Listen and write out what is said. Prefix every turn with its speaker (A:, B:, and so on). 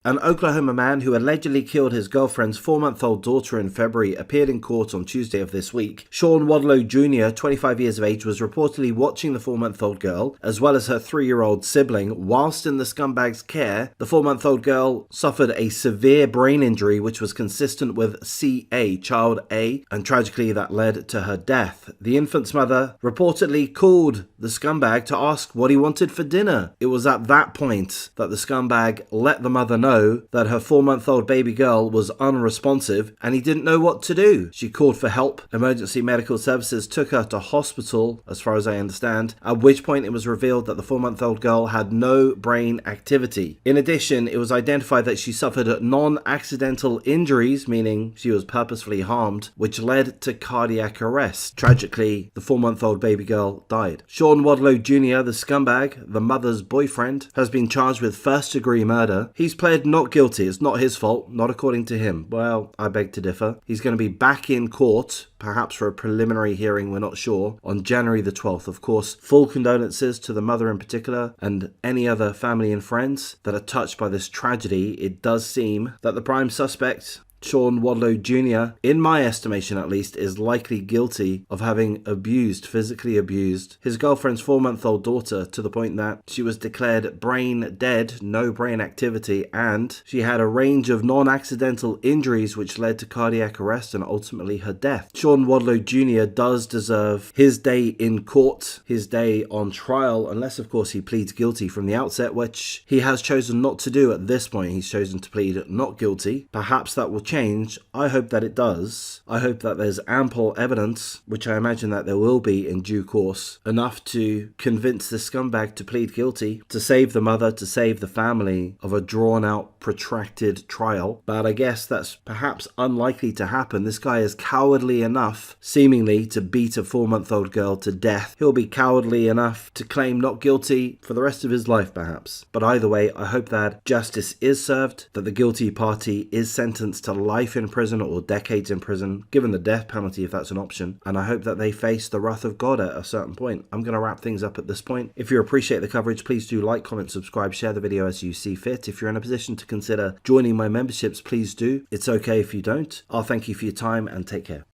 A: An Oklahoma man who allegedly killed his girlfriend's 4-month-old daughter in February appeared in court on Tuesday of this week. Sean Wadlow Jr., 25 years of age, was reportedly watching the 4-month-old girl, as well as her 3-year-old sibling, whilst in the scumbag's care. The 4-month-old girl suffered a severe brain injury which was consistent with CA, child A, and tragically that led to her death. The infant's mother reportedly called the scumbag to ask what he wanted for dinner. It was at that point that the scumbag let the mother know that her 4-month-old baby girl was unresponsive and he didn't know what to do. She called for help. Emergency medical services took her to hospital, as far as I understand, at which point it was revealed that the 4-month-old girl had no brain activity. In addition, it was identified that she suffered non-accidental injuries, meaning she was purposefully harmed, which led to cardiac arrest. Tragically, the 4-month-old baby girl died. Sean Wadlow Jr., the scumbag, the mother's boyfriend, has been charged with first-degree murder. He's pled not guilty. It's not his fault, not according to him. Well, I beg to differ. He's going to be back in court, perhaps for a preliminary hearing, we're not sure, on January the 12th. Of course, full condolences to the mother in particular and any other family and friends that are touched by this tragedy. It does seem that the prime suspect, Sean Wadlow Jr., in my estimation at least, is likely guilty of having physically abused his girlfriend's 4-month-old daughter to the point that she was declared brain dead, no brain activity, and she had a range of non-accidental injuries which led to cardiac arrest and ultimately her death. Sean Wadlow Jr. does deserve his day in court, his day on trial, unless of course he pleads guilty from the outset, which he has chosen not to do at this point. He's chosen to plead not guilty. Perhaps that will change. I hope that it does. I hope that there's ample evidence, which I imagine that there will be in due course, enough to convince this scumbag to plead guilty, to save the mother, to save the family of a drawn out, protracted trial. But I guess that's perhaps unlikely to happen. This guy is cowardly enough, seemingly, to beat a 4-month-old girl to death. He'll be cowardly enough to claim not guilty for the rest of his life, perhaps. But either way, I hope that justice is served, that the guilty party is sentenced to life in prison or decades in prison, given the death penalty if that's an option, and I hope that they face the wrath of God at a certain point. I'm going to wrap things up at this point. If you appreciate the coverage, please do like, comment, subscribe, share the video as you see fit. If you're in a position to consider joining my memberships, please do. It's okay if you don't. I'll thank you for your time and take care.